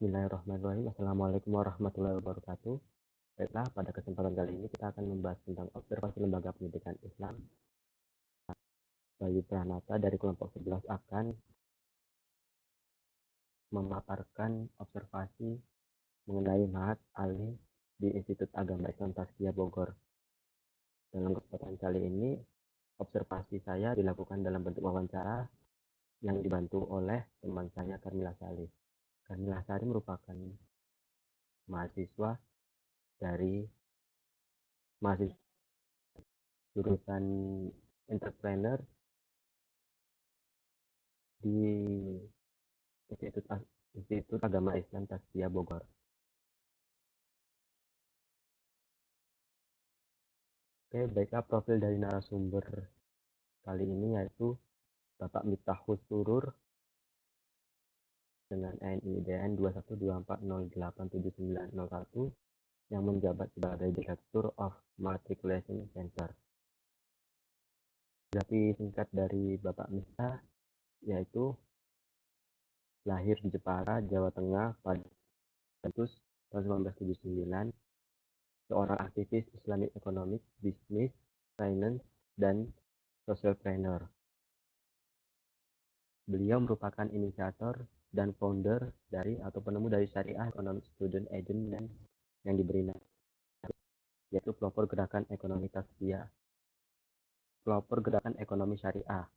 Bismillahirrahmanirrahim. Assalamualaikum warahmatullahi wabarakatuh. Baiklah, pada kesempatan kali ini kita akan membahas tentang observasi lembaga pendidikan Islam. Bayu Pranata dari kelompok 11 akan memaparkan observasi mengenai Mahat Ali di Institut Agama Islam Tazkiyah Bogor. Dalam kesempatan kali ini, observasi saya dilakukan dalam bentuk wawancara yang dibantu oleh teman saya Karmila Sari. Karmila Sari merupakan mahasiswa dari jurusan entrepreneur di Institut Agama Islam Tazkiyah Bogor. Oke, baiklah, profil dari narasumber kali ini yaitu Bapak Miftahus Surur dengan NIDN 212408791 yang menjabat sebagai Direktur of Matriculation Center. Biografi singkat dari Bapak Miftah yaitu lahir di Jepara, Jawa Tengah pada Agustus tahun 1979, seorang aktivis Islamic Economic, Business, Finance, dan Socialpreneur. Beliau merupakan inisiator dan founder dari atau penemu dari Syariah Economic Student Agent dan yang diberi nama yaitu pelopor gerakan ekonomi Tazkiyah, pelopor gerakan ekonomi syariah,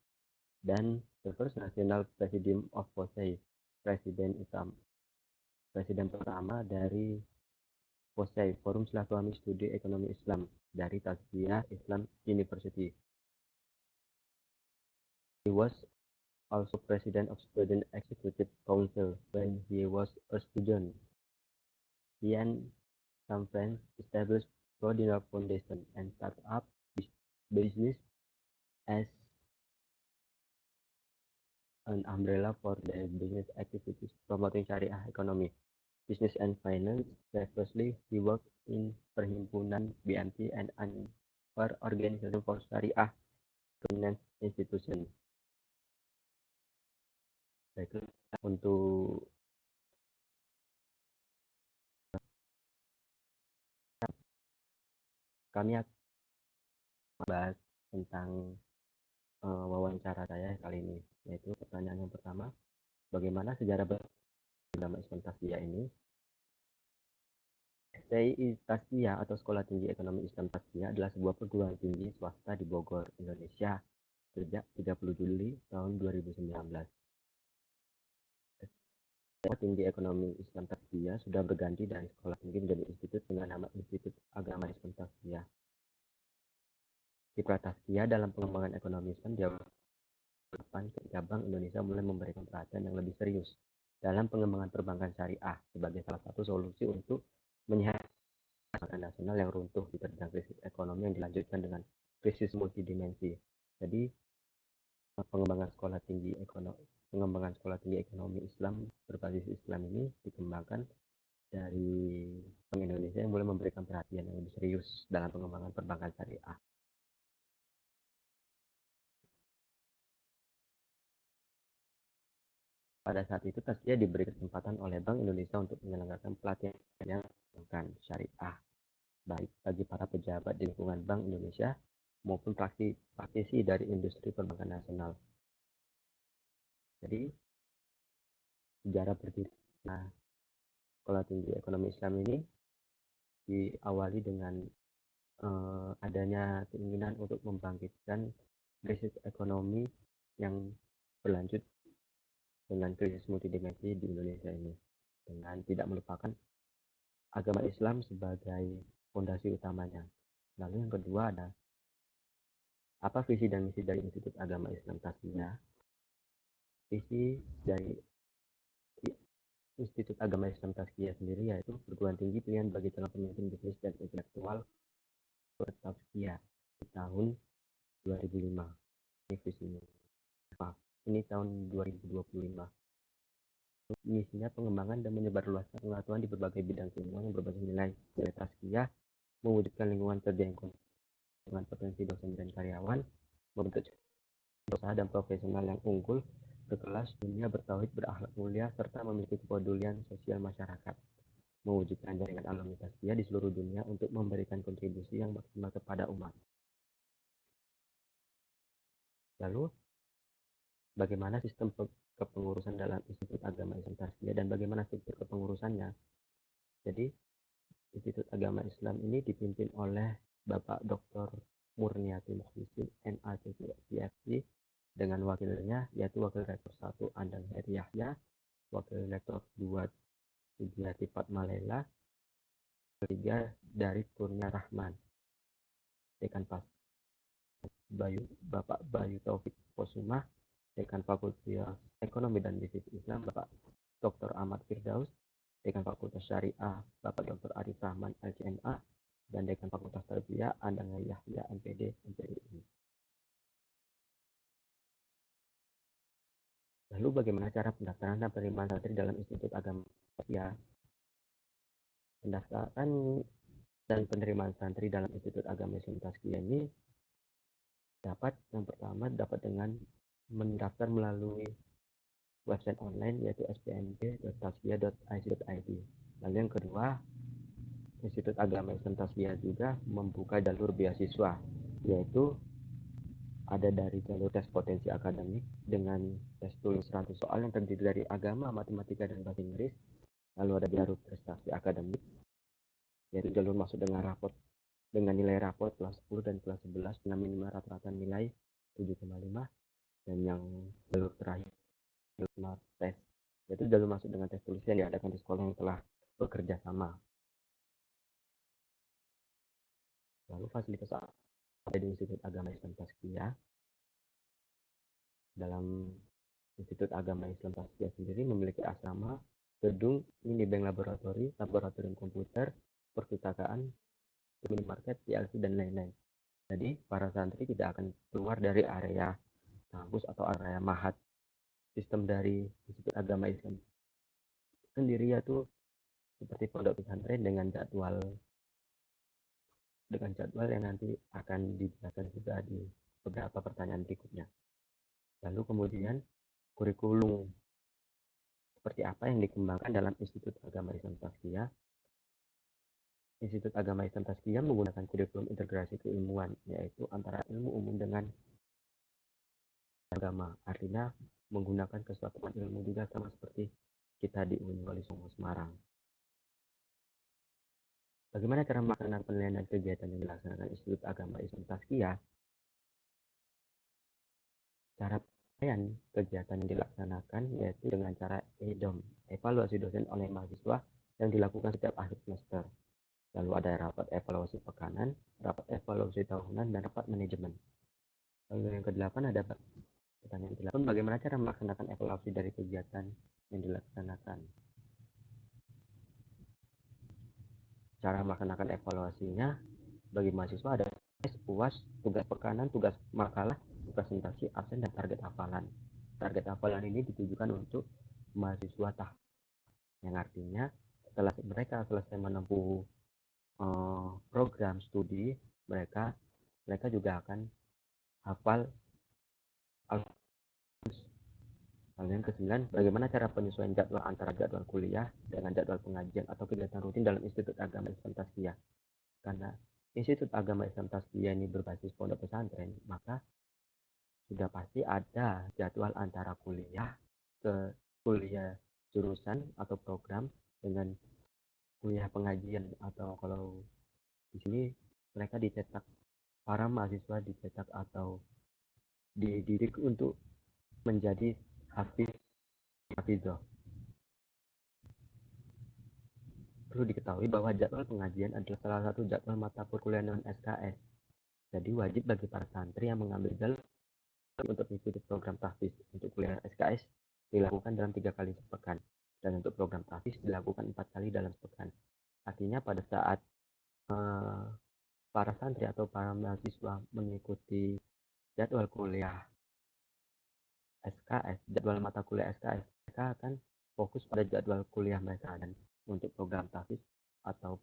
dan the first national president of POSEI, presiden pertama dari POSEI, Forum Silaturahmi Studi Ekonomi Islam dari Tazkiyah Islam University. He was also president of Student Executive Council when he was a student. He and some friends established Prodinal Foundation and start up business as an umbrella for their business activities promoting Syariah economy, business and finance. Previously, he worked in Perhimpunan BMT and for Organization for Syariah Finance Institution. Baiklah, untuk kami akan membahas tentang wawancara saya kali ini, yaitu pertanyaan yang pertama, bagaimana sejarah agama Islam Tazkiyah ini? STI Tazkiyah atau Sekolah Tinggi Ekonomi Islam Tazkiyah adalah sebuah perguruan tinggi swasta di Bogor, Indonesia sejak 30 Juli tahun 2019. Sekolah Tinggi Ekonomi Islam Tazkiyah sudah berganti dari sekolah tinggi menjadi institut dengan nama Institut Agama Islam Tazkiyah. Kiprah Tazkiyah dalam pengembangan ekonomi Islam dilakukan ketika Bank Indonesia mulai memberikan perhatian yang lebih serius dalam pengembangan perbankan syariah sebagai salah satu solusi untuk menyehatkan perbankan nasional yang runtuh diterjang krisis ekonomi yang dilanjutkan dengan krisis multidimensi. Jadi pengembangan sekolah tinggi ekonomi Islam berbasis Islam ini dikembangkan dari Bank Indonesia yang mulai memberikan perhatian yang lebih serius dalam pengembangan perbankan syariah. Pada saat itu, Tazkiyah diberi kesempatan oleh Bank Indonesia untuk menyelenggarakan pelatihan yang menggunakan syariah, baik bagi para pejabat di lingkungan Bank Indonesia maupun praktisi dari industri perbankan nasional. Jadi, sejarah berdirinya Sekolah Tinggi Ekonomi Islam ini diawali dengan adanya keinginan untuk membangkitkan krisis ekonomi yang berlanjut dengan krisis multidimensi di Indonesia ini, dengan tidak melupakan agama Islam sebagai fondasi utamanya. Lalu yang kedua ada apa visi dan misi dari Institut Agama Islam Tazkiyah? Visi dari Institut Agama Islam Tazkiyah sendiri yaitu perguruan tinggi pilihan bagi calon pemimpin bisnis dan intelektual Tazkiyah di tahun 2005. Ini visinya. Ini tahun 2025. Misinya pengembangan dan menyebarluaskan pengetahuan di berbagai bidang keilmuan yang berbasis nilai Tazkiyah, mewujudkan lingkungan kerja yang dengan potensi dosen dan karyawan, membentuk usaha dan profesional yang unggul, berkelas, dunia bertauhid, berakhlak mulia, serta memiliki kepedulian sosial masyarakat, mewujudkan jaringan alumni Tazkiyah di seluruh dunia untuk memberikan kontribusi yang maksimal kepada umat. Lalu, bagaimana sistem kepengurusan dalam Institut Agama Islam Tazkiyah dan bagaimana struktur kepengurusannya? Jadi, Institut Agama Islam ini dipimpin oleh Bapak Dr. Murniati Mukhlisin, MAC, PhD, dengan wakilnya yaitu Wakil Rektor 1 Andang Heri Yahya, Wakil Rektor 2 Sugiati Fatmalela, ketiga dari Kurnia Rahman, Dekan Pas Bapak Bayu Taufik Posumah, Dekan Fakultas Ekonomi dan Bisnis Islam Bapak Dr. Ahmad Firdaus, Dekan Fakultas Syariah Bapak Dr. Arif Rahman LCMA, dan Dekan Fakultas Tarbiyah Andang Yahya MPD MPDI. Lalu bagaimana cara pendaftaran dan penerimaan santri dalam Institut Agama Tazkiyah? Pendaftaran dan penerimaan santri dalam Institut Agama Islam Tazkiyah ini yang pertama dapat dengan mendaftar melalui website online yaitu spmd.tazkiyah.ic.id. Lalu yang kedua, Institut Agama Islam Tazkiyah juga membuka jalur beasiswa, yaitu ada dari jalur tes potensi akademik dengan tes tulis 100 soal yang terdiri dari agama, matematika, dan bahasa Inggris. Lalu ada jalur prestasi akademik, yaitu jalur masuk dengan nilai raport kelas 10 dan kelas 11 dengan minimal rata-rata nilai 7,5. Dan yang jalur terakhir, jalur tes, yaitu jalur masuk dengan tes tulis yang diadakan di sekolah yang telah bekerja sama. Lalu fasilitas ada di Institut Agama Islam Tazkiyah. Dalam Institut Agama Islam Tazkiyah sendiri memiliki asrama, gedung, mini bank laboratorium komputer, perpustakaan, minimarket, PLC, dan lain-lain. Jadi para santri tidak akan keluar dari area kampus atau area mahat. Sistem dari Institut Agama Islam sendiri yaitu seperti pondok pesantren dengan jadwal yang nanti akan dijelaskan juga di beberapa pertanyaan berikutnya. Lalu kemudian kurikulum seperti apa yang dikembangkan dalam Institut Agama Islam Tazkiyah. Institut Agama Islam Tazkiyah menggunakan kurikulum integrasi keilmuan, yaitu antara ilmu umum dengan agama. Artinya menggunakan kesatuan ilmu juga sama seperti kita di UIN Wali Songo Semarang. Bagaimana cara melaksanakan penilaian dan kegiatan yang dilaksanakan Institut Agama Islam Tazkiyah? Cara penilaian kegiatan yang dilaksanakan yaitu dengan cara EDOM, evaluasi dosen oleh mahasiswa, yang dilakukan setiap akhir semester. Lalu ada rapat evaluasi pekanan, rapat evaluasi tahunan, dan rapat manajemen. Lalu yang ke-8 ada pertanyaan ke-8, bagaimana cara melaksanakan evaluasi dari kegiatan yang dilaksanakan? Cara melaksanakan evaluasinya bagi mahasiswa ada tes, UAS, tugas pekanan, tugas makalah, presentasi, absen, dan target hafalan. Target hafalan ini ditujukan untuk mahasiswa yang artinya setelah mereka selesai menempuh program studi mereka juga akan hafal. Lalu yang ke-9, bagaimana cara penyesuaian jadwal antara jadwal kuliah dengan jadwal pengajian atau kegiatan rutin dalam Institut Agama Islam Tazkiyah. Karena Institut Agama Islam Tazkiyah ini berbasis pondok pesantren, maka sudah pasti ada jadwal antara kuliah jurusan atau program dengan kuliah pengajian, atau kalau di sini mereka para mahasiswa dicetak atau dididik untuk menjadi hafizah. Perlu diketahui bahwa jadwal pengajian adalah salah satu jadwal mata perkuliahan SKS. Jadi wajib bagi para santri yang mengambil jalur untuk mengikuti program tahfiz untuk kuliah SKS dilakukan dalam 3 kali sepekan, dan untuk program tahfiz dilakukan 4 kali dalam sepekan. Artinya pada saat para santri atau para mahasiswa mengikuti jadwal kuliah SKS, jadwal mata kuliah SKS, mereka akan fokus pada jadwal kuliah mereka, dan untuk program tahfiz atau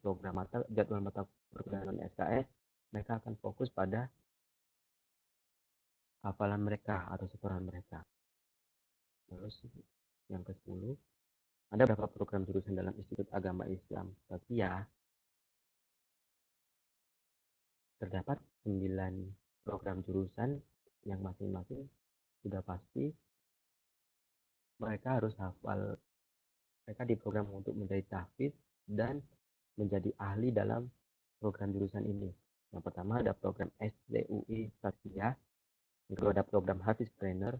jadwal mata perkuliahan SKS, mereka akan fokus pada hafalan mereka atau setoran mereka. Terus yang ke-10, ada berapa program jurusan dalam Institut Agama Islam Tazkiyah? Terdapat 9 program jurusan yang masing-masing sudah pasti mereka harus hafal. Mereka diprogram untuk menjadi tahfiz dan menjadi ahli dalam program jurusan ini. Yang pertama ada program SDUI Tazkiyah, yang kedua ada program Hafiz Trainer,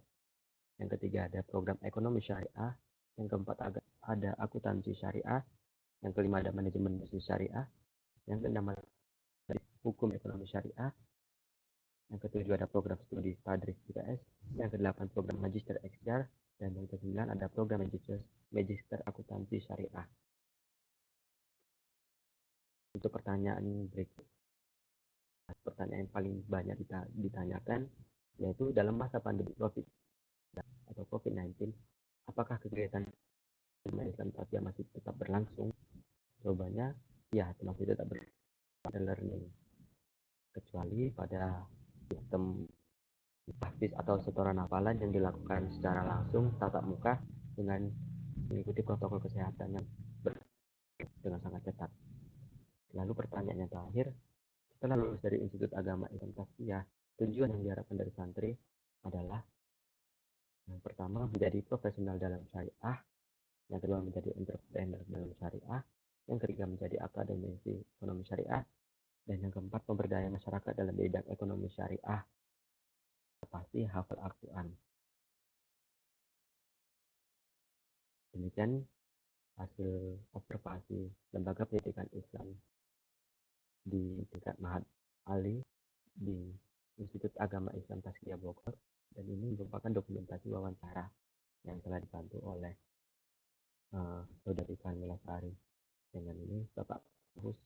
yang ketiga ada program Ekonomi Syariah, yang keempat ada Akuntansi Syariah, yang kelima ada Manajemen Bisnis Syariah, yang keenam ada Hukum Ekonomi Syariah, yang ketujuh ada program studi Tadris IPS, yang kedelapan program Magister XR, dan yang kesembilan ada program Magister Akuntansi Syariah. Untuk pertanyaan berikut, pertanyaan yang paling banyak ditanyakan yaitu dalam masa pandemi COVID-19, apakah kegiatan Islam Tazkiyah masih tetap berlangsung? Jawabannya ya, masih tetap learning, kecuali pada sistem tahfiz atau setoran hafalan yang dilakukan secara langsung tatap muka dengan mengikuti protokol kesehatan yang dengan sangat ketat. Lalu pertanyaan yang terakhir, setelah lulus dari Institut Agama Islam Tazkiyah, tujuan yang diharapkan dari santri adalah yang pertama menjadi profesional dalam syariah, yang kedua menjadi entrepreneur dalam syariah, yang ketiga menjadi akademisi ekonomi syariah, dan yang keempat pemberdayaan masyarakat dalam bidang ekonomi syariah. Pasti hafal Al-Quran. Demikian hasil observasi lembaga pendidikan Islam di tingkat Mahat Ali di Institut Agama Islam Tazkiyah Bogor, dan ini merupakan dokumentasi wawancara yang telah dibantu oleh Saudari Kamila Sari. Dengan ini Bapak Gus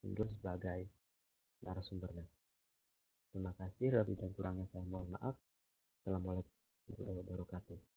mundur sebagai narasumbernya. Terima kasih, lebih dan kurangnya saya mohon maaf. Assalamualaikum warahmatullahi wabarakatuh.